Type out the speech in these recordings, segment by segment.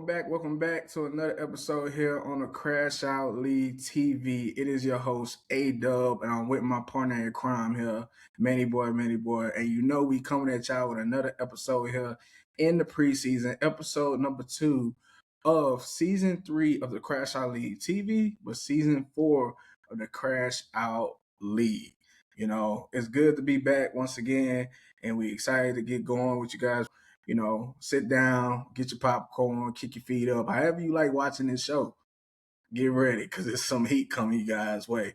Welcome back to another episode here on the Crash Out League TV. It is your host, A-Dub, and I'm with my partner in crime here, Manny Boy. And you know we coming at y'all with another episode here in the preseason, episode number 2 of season 3 of the Crash Out League TV, but season 4 of the Crash Out League. You know, it's good to be back once again, and we excited to get going with you guys. You know, sit down, get your popcorn, kick your feet up, however you like watching this show. Get ready, because there's some heat coming you guys' way.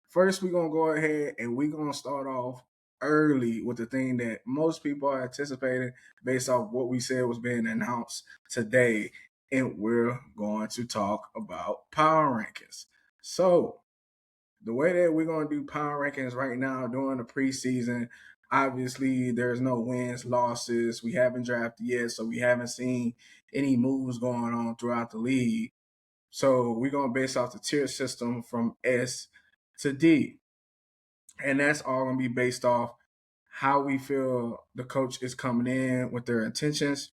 First, we're going to go ahead and we're going to start off early with the thing that most people are anticipating based off what we said was being announced today. And we're going to talk about power rankings. So, the way that we're going to do power rankings right now during the preseason, obviously there's no wins, losses. We haven't drafted yet, so we haven't seen any moves going on throughout the league. So we're going to base off the tier system from S to D. And that's all going to be based off how we feel the coach is coming in with their intentions.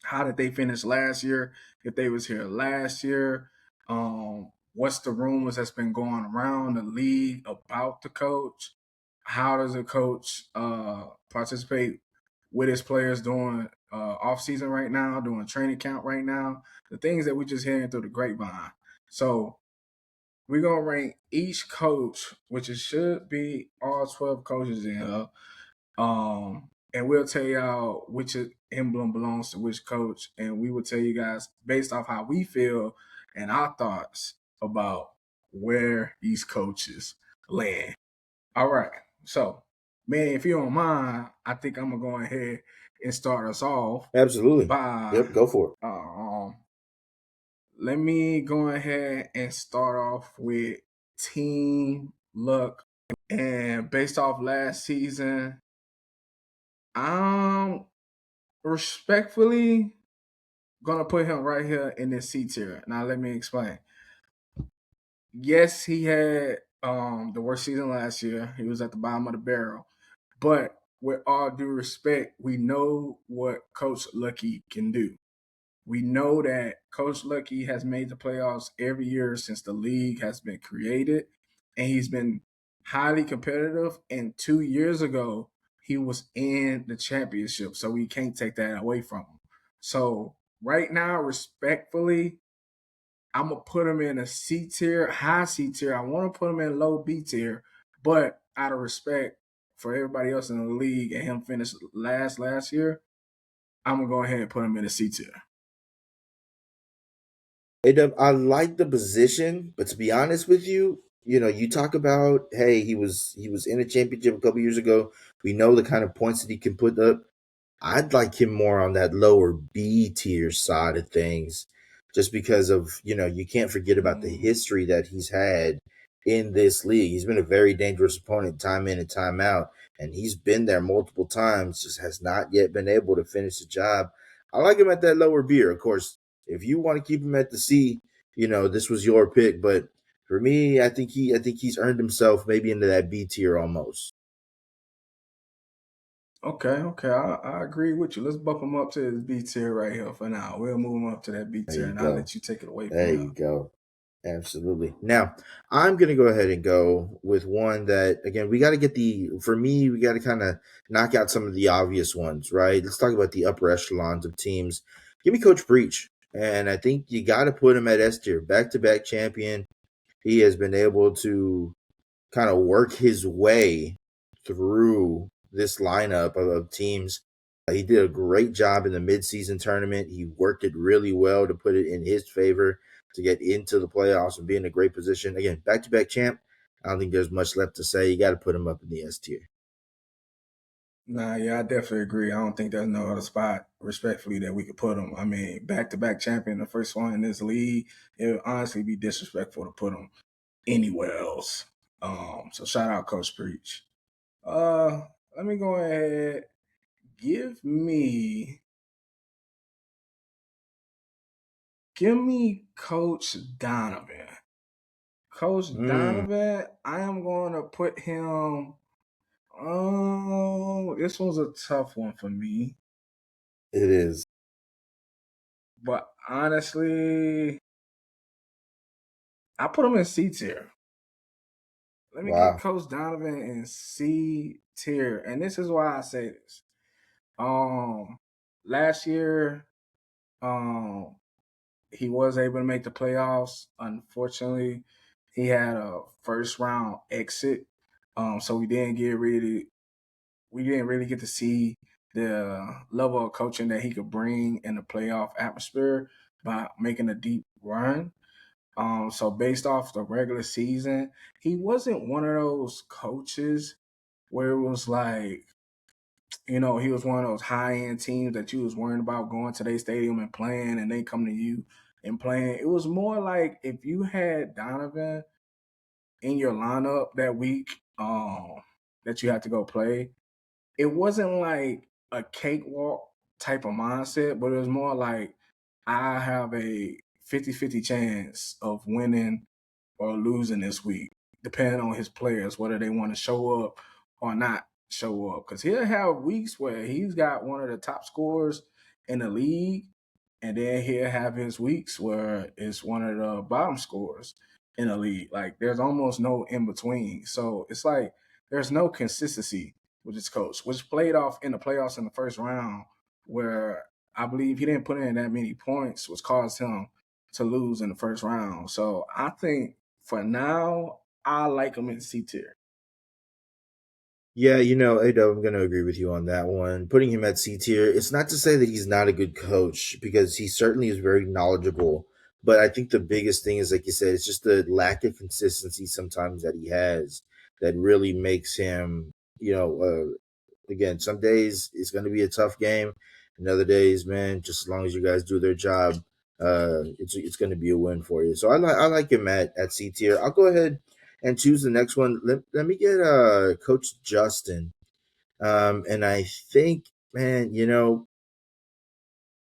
How did they finish last year? If they was here last year, what's the rumors that's been going around the league about the coach? How does the coach participate with his players during offseason right now, doing training camp right now? The things that we just hearing through the grapevine. So we're gonna rank each coach, which it should be all 12 coaches in here. And we'll tell y'all which emblem belongs to which coach, and we will tell you guys based off how we feel and our thoughts about where these coaches land. All right, so man, if you don't mind, I think I'm gonna go ahead and start us off. Absolutely. By Go for it. Let me go ahead and start off with Team Luck, and based off last season, I'm respectfully gonna put him right here in this C tier. Now let me explain. Yes, he had the worst season last year. He was at the bottom of the barrel. But with all due respect, we know what Coach Lucky can do. We know that Coach Lucky has made the playoffs every year since the league has been created, and he's been highly competitive. And 2 years ago, he was in the championship, so we can't take that away from him. So right now, respectfully, I'm gonna put him in a C tier, high C tier. I want to put him in low B tier, but out of respect for everybody else in the league and him finished last year, I'm gonna go ahead and put him in a C tier. I like the position, but to be honest with you, you talk about, hey, he was in a championship a couple years ago. We know the kind of points that he can put up. I'd like him more on that lower B tier side of things, just because of, you can't forget about the history that he's had in this league. He's been a very dangerous opponent time in and time out, and he's been there multiple times, just has not yet been able to finish the job. I like him at that lower B. Of course, if you want to keep him at the C, this was your pick, but for me, I think he's earned himself maybe into that B tier almost. Okay, I agree with you. Let's bump him up to his B tier right here for now. We'll move him up to that B tier, and I'll let you take it away from There now. you go. Absolutely. Now, I'm going to go ahead and go with one that, again, we got to we got to kind of knock out some of the obvious ones, right? Let's talk about the upper echelons of teams. Give me Coach Breach. And I think you got to put him at S tier, back-to-back champion. He has been able to kind of work his way through this lineup of teams. He did a great job in the midseason tournament. He worked it really well to put it in his favor to get into the playoffs and be in a great position. Again, back-to-back champ. I don't think there's much left to say. You got to put him up in the S tier. Nah, yeah, I definitely agree. I don't think there's no other spot, respectfully, that we could put him. I mean, back-to-back champion, the first one in this league. It would honestly be disrespectful to put him anywhere else. So shout out Coach Breach. Let me go ahead. Give me Coach Donovan. Coach Donovan, I am going to put him. Oh, this one's a tough one for me. It is. But honestly, I put him in C tier. Let me get Wow. Coach Donovan in C tier, and this is why I say this. Um, Last year, um, he was able to make the playoffs. Unfortunately, he had a first round exit, so we didn't really get to see the level of coaching that he could bring in the playoff atmosphere by making a deep run. So based off the regular season, he wasn't one of those coaches where it was like, he was one of those high end teams that you was worrying about going to their stadium and playing, and they come to you and playing. It was more like if you had Donovan in your lineup that week, that you had to go play, it wasn't like a cakewalk type of mindset, but it was more like I have a 50-50 chance of winning or losing this week, depending on his players, whether they want to show up or not show up. Because he'll have weeks where he's got one of the top scorers in the league, and then he'll have his weeks where it's one of the bottom scorers in the league. Like there's almost no in between. So it's like there's no consistency with his coach, which played off in the playoffs in the first round, where I believe he didn't put in that many points, which caused him to lose in the first round. So I think for now, I like him in C tier. Yeah, Ado, I'm going to agree with you on that one. Putting him at C tier, it's not to say that he's not a good coach because he certainly is very knowledgeable. But I think the biggest thing is, like you said, it's just the lack of consistency sometimes that he has that really makes him, again, some days it's going to be a tough game. And other days, man, just as long as you guys do their job, it's going to be a win for you. So I like him at C tier. I'll go ahead and choose the next one. Let me get Coach Justin. And I think, man,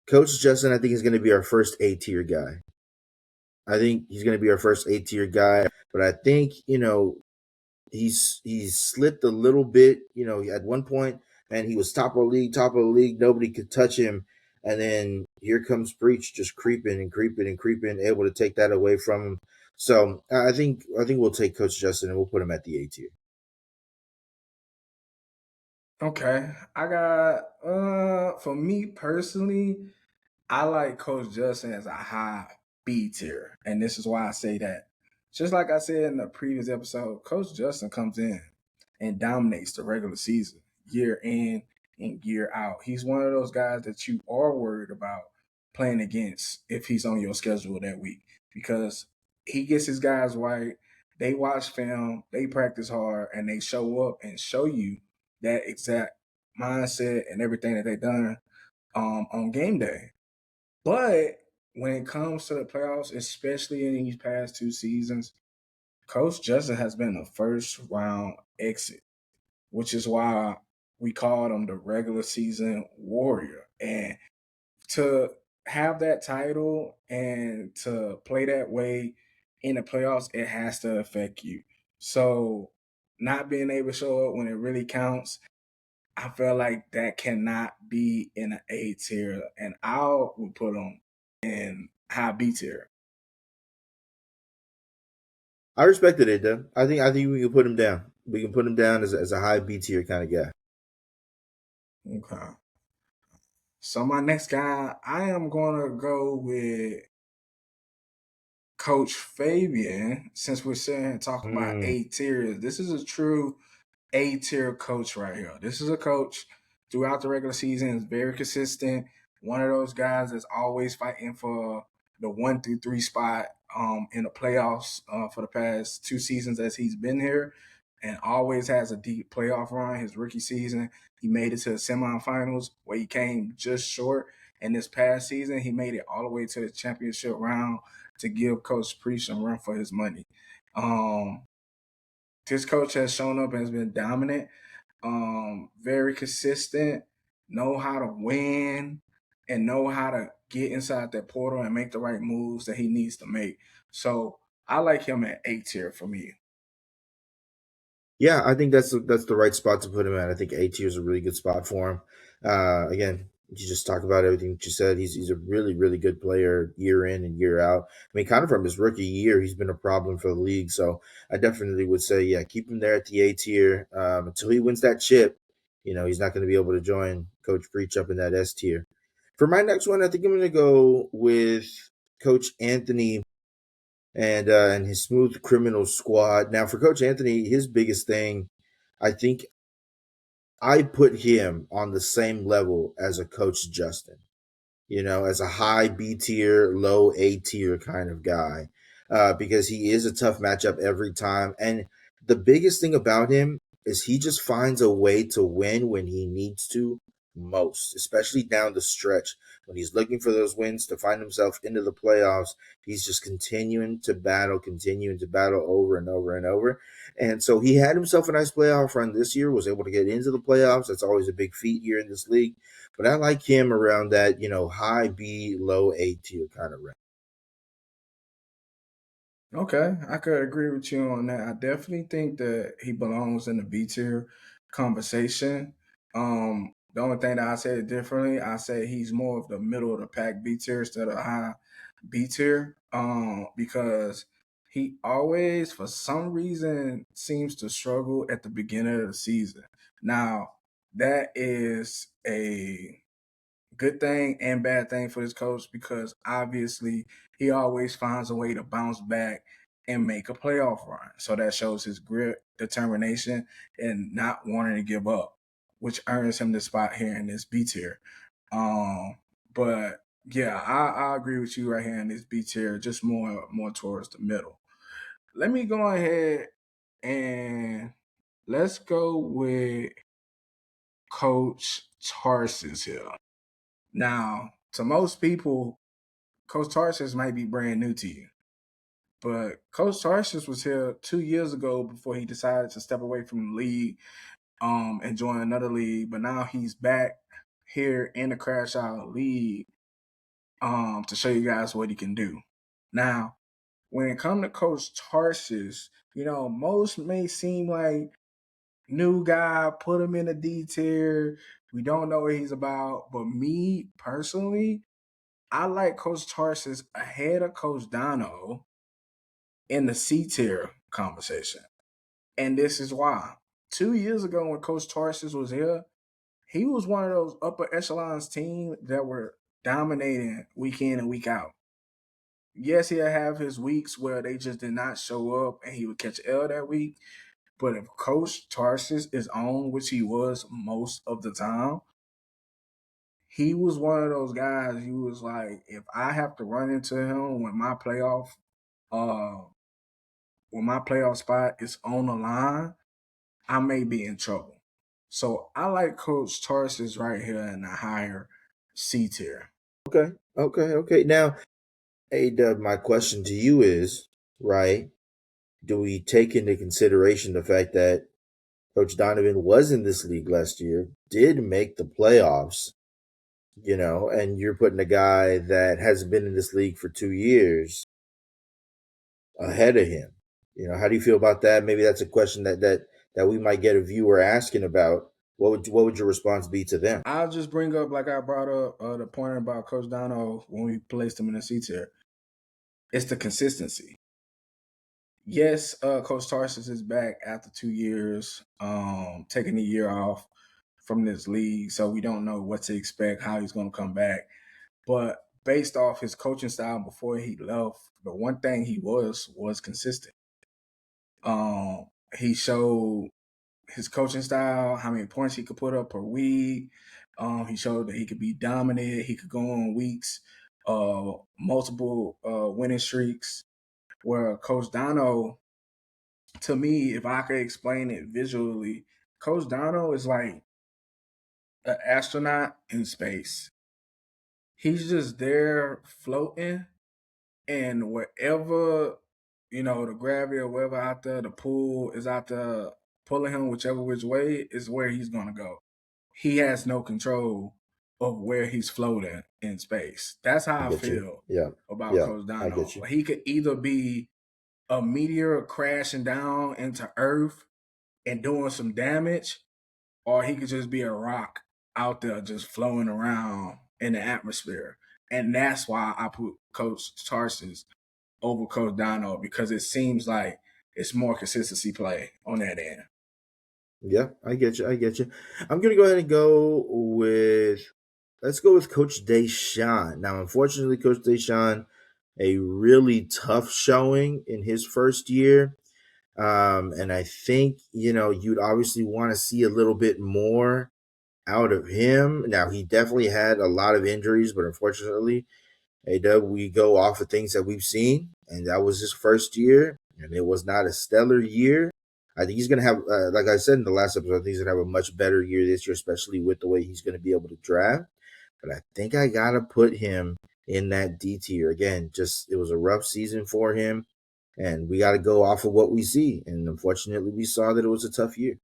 Coach Justin, I think is going to be our first A tier guy. I think he's going to be our first A tier guy. But I think, he's slipped a little bit. At one point, man, he was top of the league. Nobody could touch him. And then here comes Breach just creeping and creeping and creeping, able to take that away from him. So I think we'll take Coach Justin and we'll put him at the A tier. Okay. I got for me personally, I like Coach Justin as a high B tier. And this is why I say that. Just like I said in the previous episode, Coach Justin comes in and dominates the regular season, year in and year out. He's one of those guys that you are worried about playing against if he's on your schedule that week because he gets his guys right. They watch film, they practice hard, and they show up and show you that exact mindset and everything that they've done on game day. But when it comes to the playoffs, especially in these past two seasons, Coach Justin has been a first round exit, which is why we called him the regular season warrior. And to have that title and to play that way in the playoffs, it has to affect you. So not being able to show up when it really counts, I feel like that cannot be in an A tier, and I would put him in high B tier. I respected it, though. I think we can put him down. We can put him down as a high B tier kind of guy. Okay. So my next guy, I am gonna go with Coach Fabian. Since we're sitting here talking about Mm. A tiers, this is a true A tier coach right here. This is a coach throughout the regular season, is very consistent. One of those guys that's always fighting for the 1 through 3 spot in the playoffs for the past two seasons as he's been here, and always has a deep playoff run. His rookie season, he made it to the semifinals where he came just short. And this past season, he made it all the way to the championship round to give Coach Preach some run for his money. Um, this coach has shown up and has been dominant, very consistent, know how to win, and know how to get inside that portal and make the right moves that he needs to make. So I like him at A tier for me. Yeah, I think that's the right spot to put him at. I think A tier is a really good spot for him. Again, you just talk about everything that you said. He's a really, really good player year in and year out. I mean, kind of from his rookie year, he's been a problem for the league. So I definitely would say, yeah, keep him there at the A tier until he wins that chip. He's not going to be able to join Coach Breach up in that S tier. For my next one, I think I'm going to go with Coach Anthony and his smooth criminal squad. Now, for Coach Anthony, his biggest thing, I think I put him on the same level as a Coach Justin, as a high B tier, low A tier kind of guy, because he is a tough matchup every time. And the biggest thing about him is he just finds a way to win when he needs to most, especially down the stretch. When he's looking for those wins to find himself into the playoffs, he's just continuing to battle over and over and over. And so he had himself a nice playoff run this year, was able to get into the playoffs. That's always a big feat here in this league. But I like him around that, high B, low A tier kind of range. Okay, I could agree with you on that. I definitely think that he belongs in the B tier conversation. The only thing that I said differently, I say he's more of the middle of the pack B tier instead of high B tier. Because he always, for some reason, seems to struggle at the beginning of the season. Now, that is a good thing and bad thing for this coach because obviously he always finds a way to bounce back and make a playoff run. So that shows his grit, determination, and not wanting to give up, which earns him the spot here in this B tier. But yeah, I agree with you right here in this B tier, just more towards the middle. Let me go ahead and let's go with Coach Tarsis here. Now, to most people, Coach Tarsis might be brand new to you, but Coach Tarsis was here 2 years ago before he decided to step away from the league and join another league. But now he's back here in the Crash Out League to show you guys what he can do. Now, when it comes to Coach Tarsis, most may seem like new guy, put him in a D tier. We don't know what he's about. But me personally, I like Coach Tarsis ahead of Coach Dono in the C tier conversation. And this is why. 2 years ago, when Coach Tarsis was here, he was one of those upper echelons team that were dominating week in and week out. Yes, he'll have his weeks where they just did not show up and he would catch L that week. But if Coach Tarsis is on, which he was most of the time, he was one of those guys. He was like, if I have to run into him uh, when my playoff spot is on the line, I may be in trouble. So I like Coach Tarsis right here in the higher C tier. Okay. Now, hey, Dub, my question to you is, right, do we take into consideration the fact that Coach Donovan was in this league last year, did make the playoffs, and you're putting a guy that hasn't been in this league for 2 years ahead of him? How do you feel about that? Maybe that's a question that we might get a viewer asking about. What would your response be to them? I'll just bring up, like I brought up the point about Coach Dono when we placed him in the C tier. It's the consistency. Yes, Coach Tarsis is back after 2 years, taking a year off from this league, so we don't know what to expect, how he's going to come back. But based off his coaching style before he left, the one thing he was consistent. He showed his coaching style, how many points he could put up per week. He showed that he could be dominant. He could go on weeks, multiple winning streaks. Where Coach Dono, to me, if I could explain it visually, Coach Dono is like an astronaut in space. He's just there floating, and wherever the gravity or wherever out there, the pull is out there pulling him whichever which way is where he's gonna go. He has no control of where he's floating in space. That's I how I get you. feel Yeah. about Yeah. Coach I Dono. get you. He could either be a meteor crashing down into Earth and doing some damage, or he could just be a rock out there just flowing around in the atmosphere. And that's why I put Coach Tarsis over Coach Dono, because it seems like it's more consistency play on that end. Yeah, I get you. I get you. I'm gonna go ahead and go with let's go with Coach Deshaun. Now, unfortunately, Coach Deshaun, a really tough showing in his first year. And I think, you'd obviously want to see a little bit more out of him. Now, he definitely had a lot of injuries, but unfortunately, hey, Doug, we go off of things that we've seen, and that was his first year, and it was not a stellar year. I think he's going to have, like I said in the last episode, I think he's going to have a much better year this year, especially with the way he's going to be able to draft. But I think I got to put him in that D tier. Again, just it was a rough season for him, and we got to go off of what we see. And unfortunately, we saw that it was a tough year.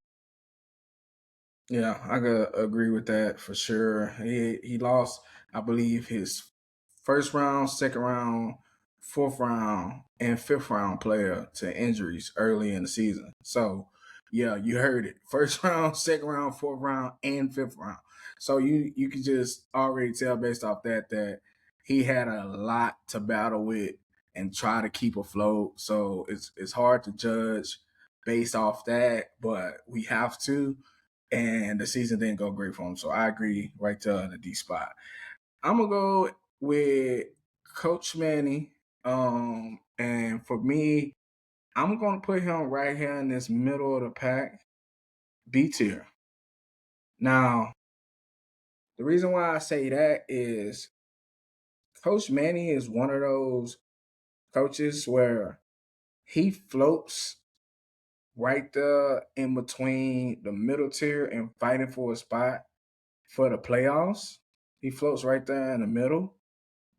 Yeah, I could agree with that for sure. He lost, I believe, his first round, second round, fourth round, and fifth round player to injuries early in the season. So, yeah, you heard it. First round, second round, fourth round, and fifth round. So you can just already tell based off that he had a lot to battle with and try to keep afloat. So it's hard to judge based off that, but we have to. And the season didn't go great for him. So I agree right there in the D spot. I'm gonna go with Coach Manny. And for me, I'm gonna put him right here in this middle of the pack, B tier. Now, the reason why I say that is Coach Manny is one of those coaches where he floats right there in between the middle tier and fighting for a spot for the playoffs. He floats right there in the middle,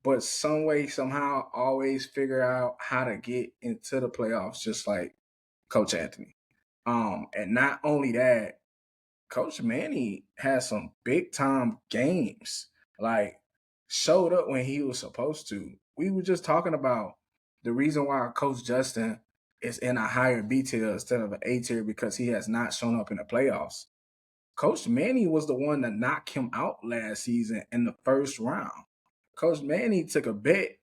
but some way, somehow, always figure out how to get into the playoffs, just like Coach Anthony. And not only that, Coach Manny had some big time games. Like showed up when he was supposed to. We were just talking about the reason why Coach Justin is in a higher B tier instead of an A tier because he has not shown up in the playoffs. Coach Manny was the one that knocked him out last season in the first round. Coach Manny took a bet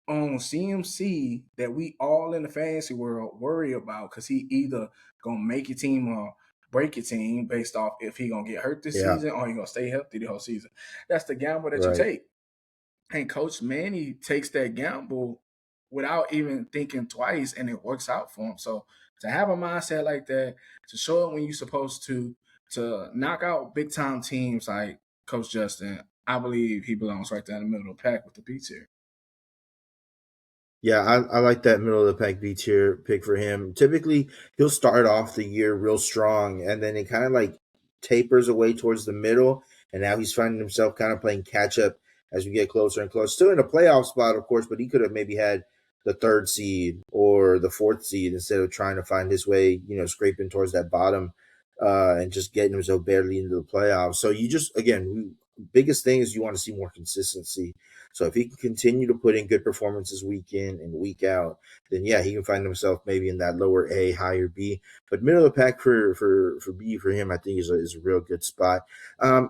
on CMC that we all in the fantasy world worry about because he either gonna make your team or break your team based off if he gonna get hurt this Yeah, season or he gonna stay healthy the whole season. That's the gamble that you right. take. And Coach Manny takes that gamble without even thinking twice, and it works out for him. So to have a mindset like that, to show up when you're supposed to knock out big time teams like Coach Justin, I believe he belongs right there in the middle of the pack with the B tier. Yeah, I like that middle of the pack B tier pick for him. Typically, he'll start off the year real strong, and then it kind of like tapers away towards the middle. And now he's finding himself kind of playing catch up as we get closer and closer. Still in a playoff spot, of course, but he could have maybe had the third seed or the fourth seed instead of trying to find his way, scraping towards that bottom and just getting himself barely into the playoffs. So you just, again, biggest thing is you want to see more consistency. So if he can continue to put in good performances week in and week out, then yeah, he can find himself maybe in that lower A, higher B. But middle of the pack for B for him, I think is a real good spot.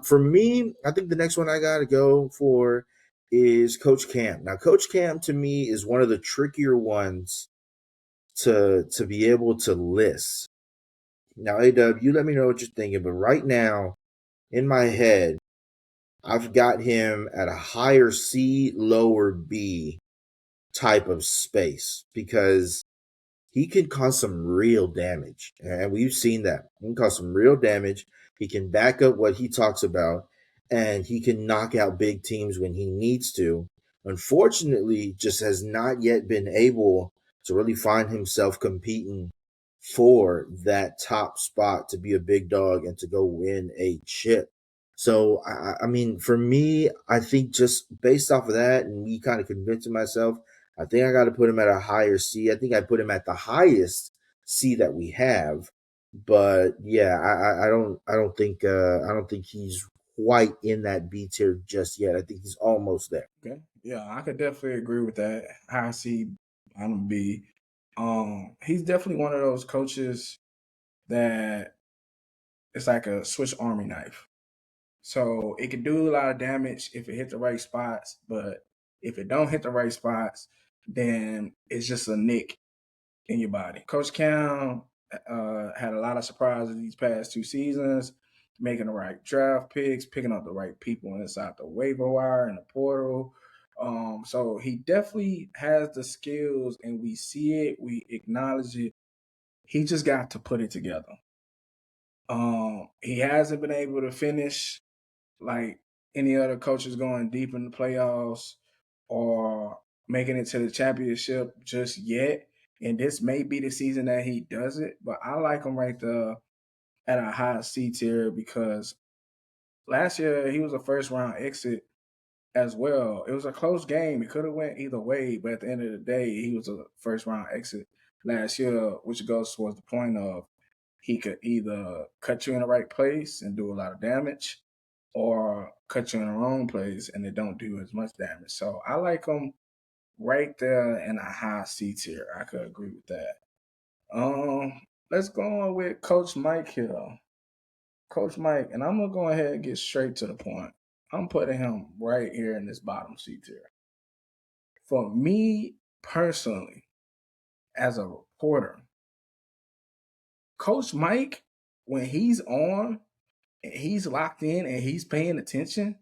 For me, I think the next one I got to go for is Coach Cam. Now, Coach Cam to me is one of the trickier ones to be able to list. Now, AW, you let me know what you're thinking. But right now, in my head, I've got him at a higher C, lower B type of space because he can cause some real damage. And we've seen that. He can cause some real damage. He can back up what he talks about, and he can knock out big teams when he needs to. Unfortunately, just has not yet been able to really find himself competing for that top spot to be a big dog and to go win a chip. So, I mean, for me, I think just based off of that and me kind of convincing myself, I think I got to put him at a higher C. I think I put him at the highest C that we have. But yeah, I don't think he's quite in that B tier just yet. I think he's almost there. Okay. Yeah, I could definitely agree with that. High C, I'm B. He's definitely one of those coaches that it's like a Swiss Army knife. So it can do a lot of damage if it hit the right spots, but if it don't hit the right spots, then it's just a nick in your body. Coach Cam had a lot of surprises these past 2 seasons, making the right draft picks, picking up the right people inside the waiver wire and the portal. So he definitely has the skills, and we see it, we acknowledge it. He just got to put it together. He hasn't been able to finish like any other coaches going deep in the playoffs or making it to the championship just yet. And this may be the season that he does it, but I like him right there at a high C tier because last year he was a first round exit as well. It was a close game. It could have went either way, but at the end of the day, he was a first round exit last year, which goes towards the point of he could either cut you in the right place and do a lot of damage, or cut you in the wrong place and it don't do as much damage. So I like him right there in a high C tier. I could agree with that. Let's go on with Coach Mike here. Coach Mike, and I'm gonna go ahead and get straight to the point. I'm putting him right here in this bottom C tier. For me personally, as a reporter, Coach Mike, when he's on and he's locked in and he's paying attention,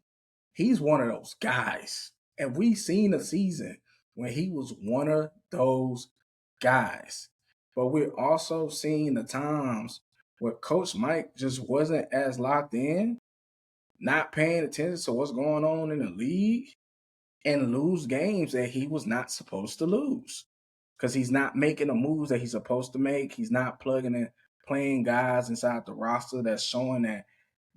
he's one of those guys. And we've seen a season when he was one of those guys. But we're also seeing the times where Coach Mike just wasn't as locked in, not paying attention to what's going on in the league, and lose games that he was not supposed to lose because he's not making the moves that he's supposed to make. He's not plugging in, playing guys inside the roster that's showing that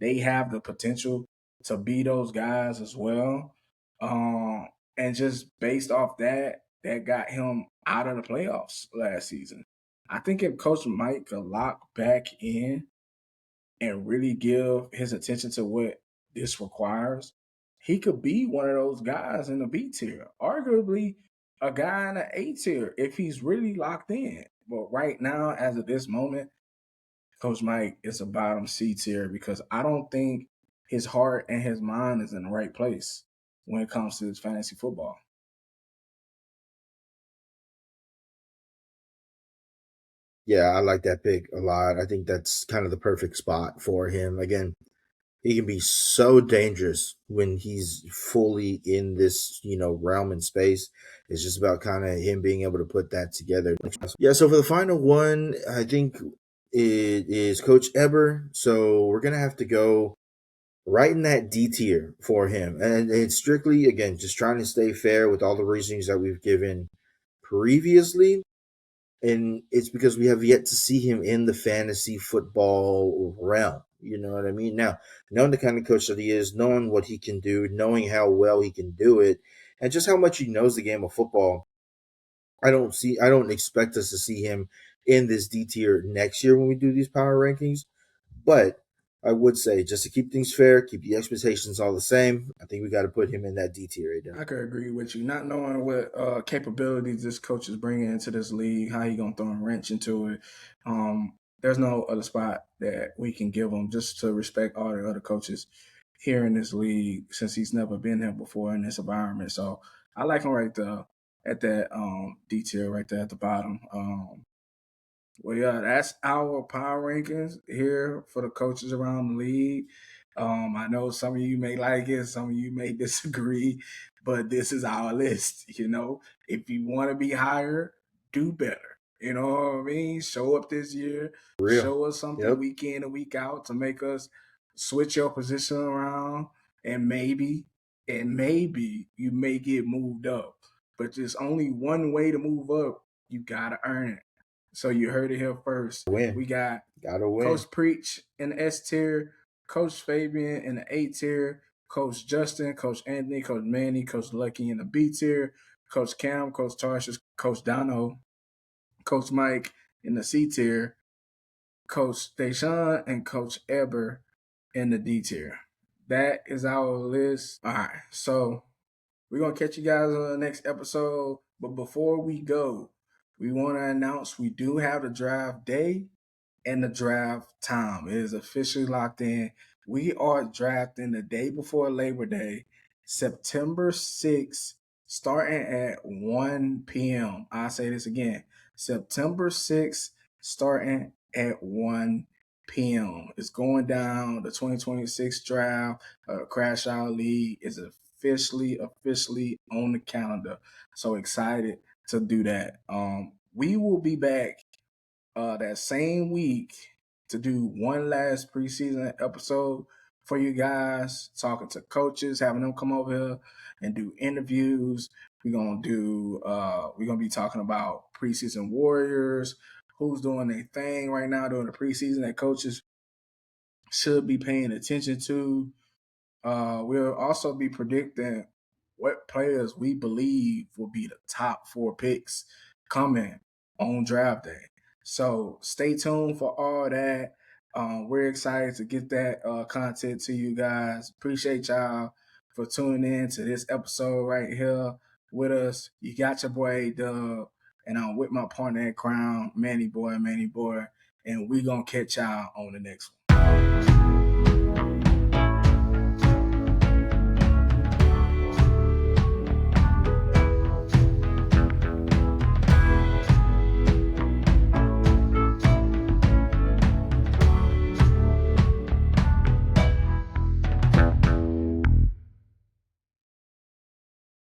they have the potential to be those guys as well. And just based off that, that got him out of the playoffs last season. I think if Coach Mike could lock back in and really give his attention to what this requires, he could be one of those guys in the B tier, arguably a guy in the A tier if he's really locked in. But right now, as of this moment, Coach Mike is a bottom C tier because I don't think his heart and his mind is in the right place when it comes to his fantasy football. Yeah, I like that pick a lot. I think that's kind of the perfect spot for him. Again, he can be so dangerous when he's fully in this, realm and space. It's just about kind of him being able to put that together. Yeah, so for the final one, I think it is Coach Eber. So we're gonna have to go right in that D tier for him. And it's strictly, again, just trying to stay fair with all the reasons that we've given previously. And it's because we have yet to see him in the fantasy football realm. You know what I mean? Now, knowing the kind of coach that he is, knowing what he can do, knowing how well he can do it, and just how much he knows the game of football, I don't expect us to see him in this D tier next year when we do these power rankings. But I would say, just to keep things fair, keep the expectations all the same, I think we got to put him in that D tier right now. I could agree with you. Not knowing what capabilities this coach is bringing into this league, how he gonna throw a wrench into it. There's no other spot that we can give him just to respect all the other coaches here in this league since he's never been here before in this environment. So I like him right there at that detail right there at the bottom. Well, yeah, that's our power rankings here for the coaches around the league. I know some of you may like it, some of you may disagree, but this is our list. If you want to be higher, do better. You know what I mean? Show up this year, For real. show us something Yep. week in and week out to make us switch your position around, and maybe you may get moved up. But there's only one way to move up. You gotta earn it. So you heard it here first. Win. We got Gotta win. Coach Preach in the S tier, Coach Fabian in the A tier, Coach Justin, Coach Anthony, Coach Manny, Coach Lucky in the B tier, Coach Cam, Coach Tarshish, Coach Dono, Coach Mike in the C tier, Coach Deshaun, and Coach Eber in the D tier. That is our list. All right, so we're going to catch you guys on the next episode. But before we go, we want to announce we do have the draft day and the draft time. It is officially locked in. We are drafting the day before Labor Day, September 6th, starting at 1 p.m. I'll say this again, September 6th, starting at 1 p.m. It's going down. The 2026 draft, Crash Out League is officially on the calendar. So excited to do that. We will be back that same week to do one last preseason episode for you guys, talking to coaches, having them come over here and do interviews. We're gonna be talking about preseason warriors, who's doing their thing right now during the preseason that coaches should be paying attention to. We'll also be predicting what players we believe will be the top 4 picks coming on draft day. So stay tuned for all that. We're excited to get that content to you guys. Appreciate y'all for tuning in to this episode right here with us. You got your boy Dub, and I'm with my partner at Crown, Manny Boy, and we gonna catch y'all on the next one.